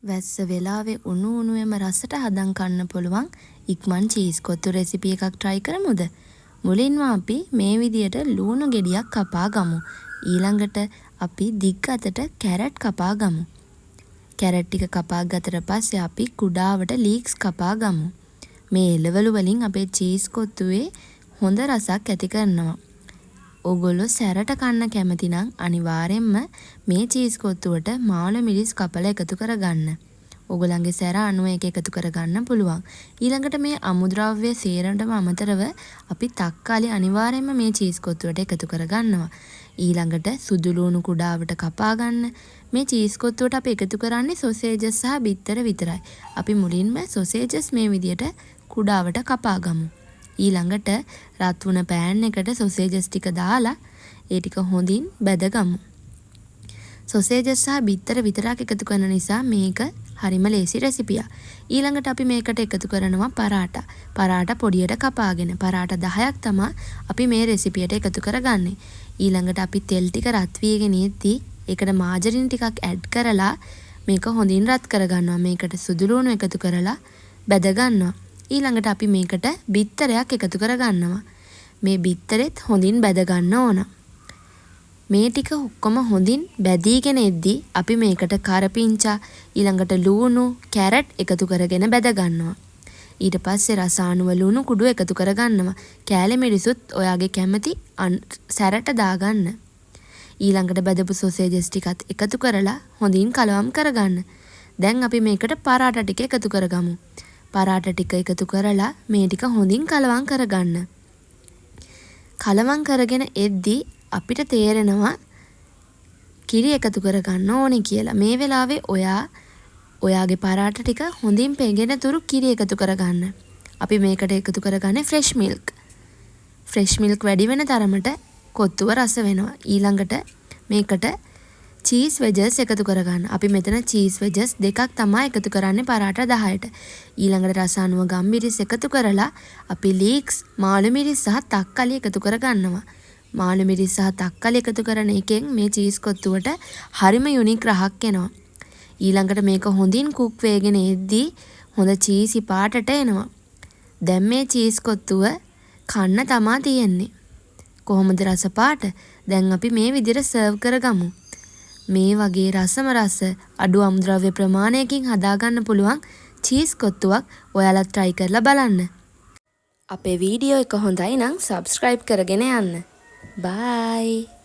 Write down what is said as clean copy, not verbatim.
වැස්ස වෙලාවේ උණු උණුවේම රසට හදන් කන්න පුළුවන් ඉක්මන් චීස් කොත්තු රෙසිපි එකක් try කරමුද? මුලින්ම අපි මේ විදියට ලුණු ගෙඩියක් කපා ගමු. ඊළඟට අපි දිග් අතට කැරට් කපා ගමු. කැරට් ටික කපා ගත්තට පස්සේ අපි කුඩාවට ලීක්ස් කපා ගමු. මේ එළවලු වලින් අපේ චීස් කොත්තුවේ හොඳ රසක් ඇති කරනවා. ඔගොල්ලෝ සැරට කන්න කැමති නම් අනිවාර්යෙන්ම මේ චීස් කොත්තුවට මාළු මිරිස් කපලා එකතු කරගන්න. ඔයගොල්ලන්ගේ සැර අනුව එක එකතු කරගන්න පුළුවන්. ඊළඟට මේ අමුද්‍රව්‍ය සේරටම අමතරව අපි තක්කාලි අනිවාර්යෙන්ම මේ චීස් කොත්තුවට එකතු කරගන්නවා. ඊළඟට සුදු ලුණු කුඩාවට කපා ගන්න. මේ චීස් කොත්තුවට අපි එකතු කරන්නේ සොසේජස් සහ බිත්තර විතරයි. අපි මුලින්ම සොසේජස් මේ විදියට කුඩාවට කපා ගමු. ඊළඟට රත් වුණ පෑන් එකට සොසේජස් ටික දාලා ඒ ටික හොඳින් බැදගමු. සොසේජස් සහ බිත්තර විතරක් එකතු කරන නිසා මේක හරිම ලේසි රෙසිපියක්. ඊළඟට අපි මේකට එකතු කරනවා පරාටා. පරාටා පොඩියට කපාගෙන පරාටා 10ක් තමයි අපි මේ රෙසිපියට එකතු කරගන්නේ. ඊළඟට අපි තෙල් ටික රත් වීගෙන ඉද්දී ඒකට මාජරින් ටිකක් ඇඩ් කරලා මේක හොඳින් රත් කරගන්නවා. මේකට සුදු ලුණු එකතු කරලා බැද ගන්නවා. ඊළඟට අපි මේකට බිත්තරයක් එකතු කරගන්නවා. මේ බිත්තරෙත් හොඳින් බැද ගන්න ඕන. මේ ටික ඔක්කොම හොඳින් බැදීගෙන එද්දී අපි මේකට කරපිංචා ඊළඟට ලුණු කැරට් එකතු කරගෙන බැද ගන්නවා. ඊට පස්සේ රසායනික ලුණු කුඩු එකතු කරගන්නවා. කෑලි මිරිසුත් ඔයාගේ කැමති සැරට දාගන්න. ඊළඟට බැදපු සොසේජස් ටිකත් එකතු කරලා හොඳින් කලවම් කරගන්න. දැන් අපි මේකට පරාටා ටික එකතු කරගමු. පරාටා ටික එකතු කරලා මේ ටික හොඳින් කලවම් කරගන්න. කලවම් කරගෙන එද්දී අපිට තේරෙනවා කිරි එකතු කරගන්න ඕනේ කියලා. මේ වෙලාවේ ඔයාගේ පරාටා ටික හොඳින් පෙඟෙන තුරු කිරි එකතු කරගන්න. අපි මේකට එකතු කරගන්නේ ෆ්‍රෙෂ් මිල්ක්. ෆ්‍රෙෂ් මිල්ක් වැඩි වෙන තරමට කොත්තුව රස වෙනවා. ඊළඟට මේකට චීස් වෙජස් එකතු කරගන්න. අපි මෙතන චීස් වෙජස් දෙකක් තමයි එකතු කරන්නේ පරාටා 10ට. ඊළඟට රසායනික ගම්මිරිස් එකතු කරලා අපි ලීක්ස්, මාළු මිරිස් සහ තක්කලි එකතු කරගන්නවා. මාළු මිරිස් සහ තක්කලි එකතු කරන එකෙන් මේ චීස් කොත්තුවට හරිම යුනික් රහක් එනවා. ඊළඟට මේක හොඳින් කුක් වෙගෙන එද්දී හොඳ චීසි පාටට එනවා. දැන් මේ චීස් කොත්තුව කන්න තමා තියෙන්නේ. කොහොමද රස පාට? දැන් අපි මේ විදිහට සර්ව් කරගමු. මේ වගේ රසම රස අඩු අමුද්‍රව්‍ය ප්‍රමාණයකින් හදාගන්න පුළුවන් චීස් කොත්තුවක් ඔයාලා try කරලා බලන්න. අපේ වීඩියෝ එක හොඳයි නම් subscribe කරගෙන යන්න. Bye.